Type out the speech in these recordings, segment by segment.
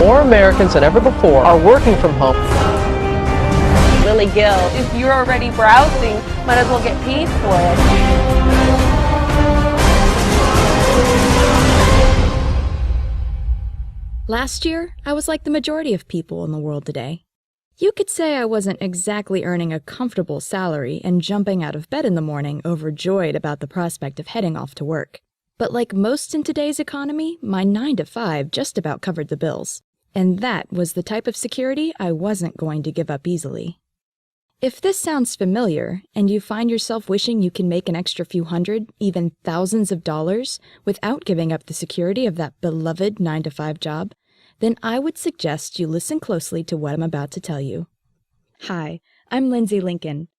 more Americans than ever before are working from home. Lily Gill, if you're already browsing, might as well get paid for it. Last year, I was like the majority of people in the world today. You could say I wasn't exactly earning a comfortable salary and jumping out of bed in the morning overjoyed about the prospect of heading off to work. But like most in today's economy, my 9-to-5 just about covered the bills. And that was the type of security I wasn't going to give up easily. If this sounds familiar, and you find yourself wishing you can make an extra few hundred, even thousands of dollars without giving up the security of that beloved 9-to-5 job, then I would suggest you listen closely to what I'm about to tell you. Hi, I'm Lindsay Lincoln.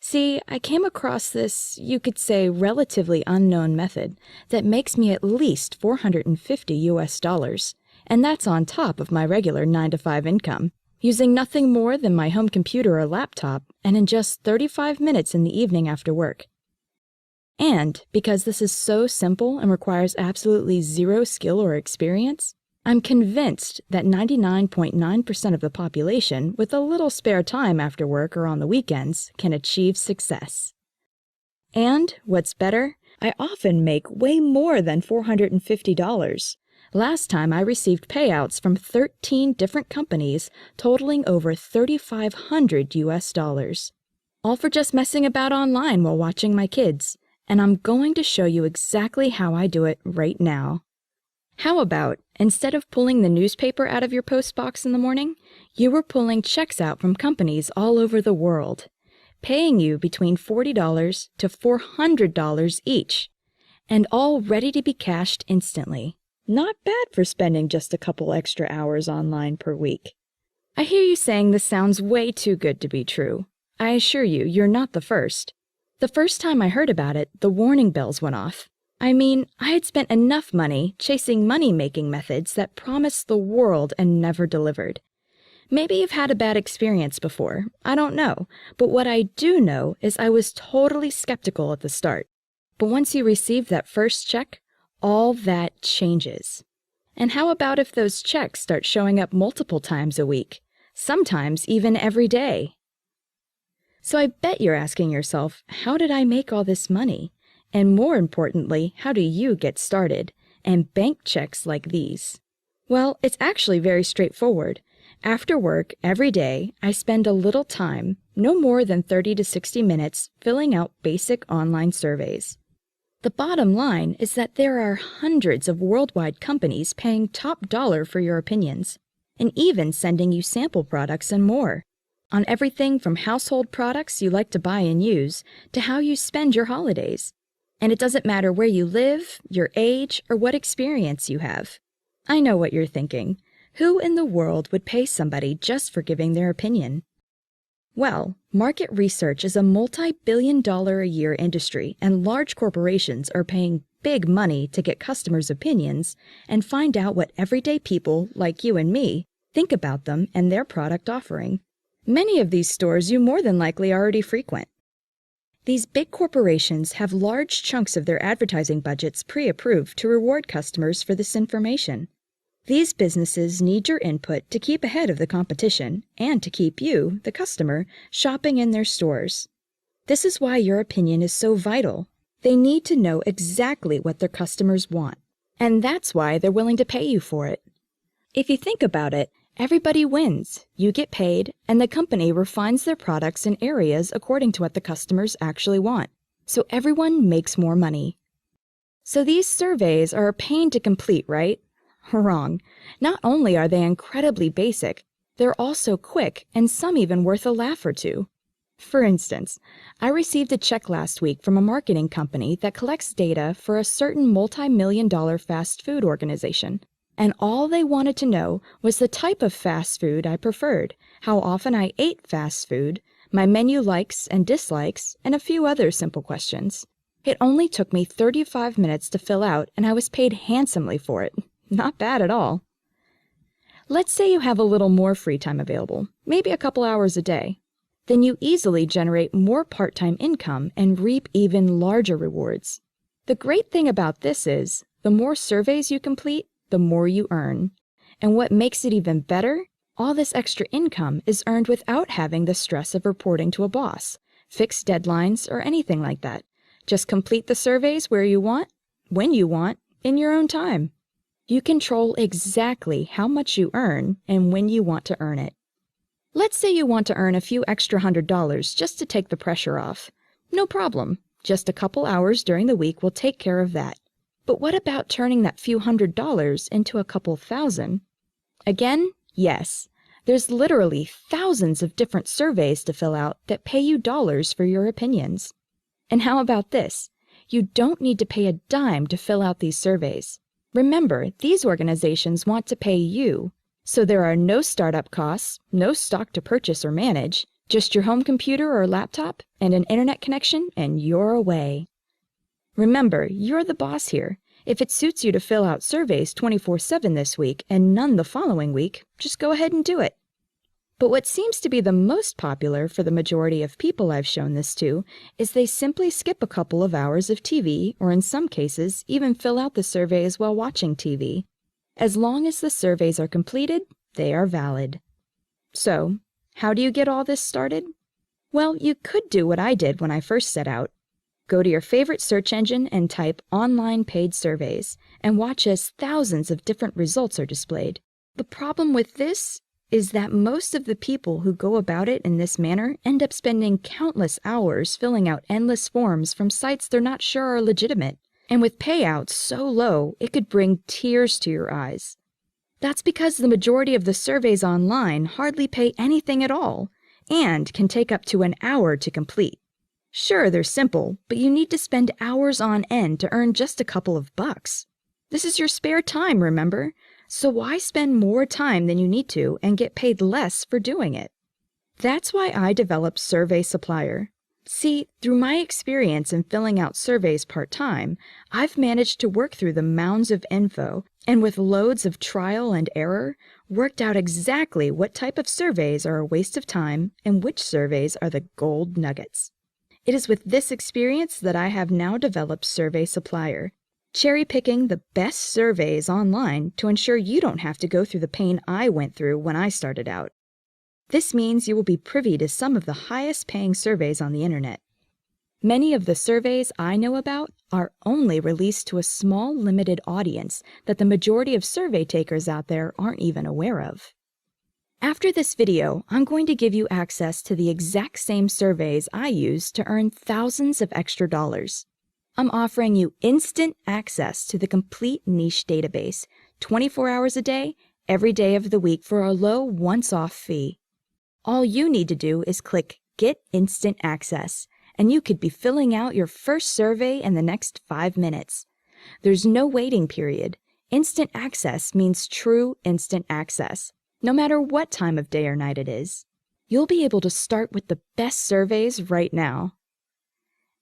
See, I came across this, you could say, relatively unknown method that makes me at least $450, and that's on top of my regular 9-to-5 income, using nothing more than my home computer or laptop, and in just 35 minutes in the evening after work. And because this is so simple and requires absolutely zero skill or experience, I'm convinced that 99.9% of the population with a little spare time after work or on the weekends can achieve success. And, what's better, I often make way more than $450. Last time I received payouts from 13 different companies totaling over $3,500, all for just messing about online while watching my kids, and I'm going to show you exactly how I do it right now. How about, instead of pulling the newspaper out of your postbox in the morning, you were pulling checks out from companies all over the world, paying you between $40 to $400 each, and all ready to be cashed instantly. Not bad for spending just a couple extra hours online per week. I hear you saying this sounds way too good to be true. I assure you, you're not the first. The first time I heard about it, the warning bells went off. I mean, I had spent enough money chasing money-making methods that promised the world and never delivered. Maybe you've had a bad experience before, I don't know, but what I do know is I was totally skeptical at the start. But once you receive that first check, all that changes. And how about if those checks start showing up multiple times a week, sometimes even every day? So I bet you're asking yourself, how did I make all this money? And more importantly, how do you get started and bank checks like these? Well, it's actually very straightforward. After work, every day, I spend a little time, no more than 30 to 60 minutes, filling out basic online surveys. The bottom line is that there are hundreds of worldwide companies paying top dollar for your opinions, and even sending you sample products and more, on everything from household products you like to buy and use to how you spend your holidays. And it doesn't matter where you live, your age, or what experience you have. I know what you're thinking. Who in the world would pay somebody just for giving their opinion? Well, market research is a multi-billion-dollar-a-year industry, and large corporations are paying big money to get customers' opinions and find out what everyday people, like you and me, think about them and their product offering. Many of these stores you more than likely already frequent. These big corporations have large chunks of their advertising budgets pre-approved to reward customers for this information. These businesses need your input to keep ahead of the competition and to keep you, the customer, shopping in their stores. This is why your opinion is so vital. They need to know exactly what their customers want, and that's why they're willing to pay you for it. If you think about it, everybody wins. You get paid, and the company refines their products in areas according to what the customers actually want. So everyone makes more money. So these surveys are a pain to complete, right? Wrong. Not only are they incredibly basic, they're also quick and some even worth a laugh or two. For instance, I received a check last week from a marketing company that collects data for a certain multi-million-dollar fast food organization. And all they wanted to know was the type of fast food I preferred, how often I ate fast food, my menu likes and dislikes, and a few other simple questions. It only took me 35 minutes to fill out, and I was paid handsomely for it. Not bad at all. Let's say you have a little more free time available, maybe a couple hours a day. Then you easily generate more part-time income and reap even larger rewards. The great thing about this is, the more surveys you complete, the more you earn. And what makes it even better? All this extra income is earned without having the stress of reporting to a boss, fixed deadlines, or anything like that. Just complete the surveys where you want, when you want, in your own time. You control exactly how much you earn and when you want to earn it. Let's say you want to earn a few extra $100 just to take the pressure off. No problem. Just a couple hours during the week will take care of that. But what about turning that few $100s into a couple thousand? Again, yes. There's literally thousands of different surveys to fill out that pay you dollars for your opinions. And how about this? You don't need to pay a dime to fill out these surveys. Remember, these organizations want to pay you. So there are no startup costs, no stock to purchase or manage, just your home computer or laptop and an internet connection, and you're away. Remember, you're the boss here. If it suits you to fill out surveys 24/7 this week and none the following week, just go ahead and do it. But what seems to be the most popular for the majority of people I've shown this to is they simply skip a couple of hours of TV, or in some cases, even fill out the surveys while watching TV. As long as the surveys are completed, they are valid. So, how do you get all this started? Well, you could do what I did when I first set out. Go to your favorite search engine and type online paid surveys and watch as thousands of different results are displayed. The problem with this is that most of the people who go about it in this manner end up spending countless hours filling out endless forms from sites they're not sure are legitimate. And with payouts so low, it could bring tears to your eyes. That's because the majority of the surveys online hardly pay anything at all, and can take up to an hour to complete. Sure, they're simple, but you need to spend hours on end to earn just a couple of bucks. This is your spare time, remember? So why spend more time than you need to and get paid less for doing it? That's why I developed Survey Supplier. See, through my experience in filling out surveys part-time, I've managed to work through the mounds of info and with loads of trial and error, worked out exactly what type of surveys are a waste of time and which surveys are the gold nuggets. It is with this experience that I have now developed Survey Supplier, cherry-picking the best surveys online to ensure you don't have to go through the pain I went through when I started out. This means you will be privy to some of the highest-paying surveys on the internet. Many of the surveys I know about are only released to a small, limited audience that the majority of survey takers out there aren't even aware of. After this video, I'm going to give you access to the exact same surveys I use to earn thousands of extra dollars. I'm offering you instant access to the complete niche database, 24 hours a day, every day of the week for a low once-off fee. All you need to do is click Get Instant Access, and you could be filling out your first survey in the next 5 minutes. There's no waiting period. Instant access means true instant access, no matter what time of day or night it is. You'll be able to start with the best surveys right now.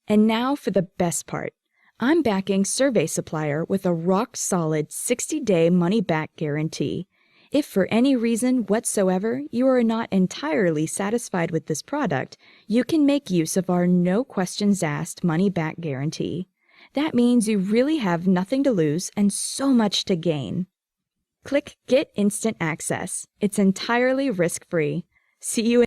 And now for the best part. I'm backing Survey Supplier with a rock-solid 60-day money-back guarantee. If for any reason whatsoever you are not entirely satisfied with this product, you can make use of our no questions asked money-back guarantee. That means you really have nothing to lose and so much to gain. Click Get Instant Access. It's entirely risk-free. See you in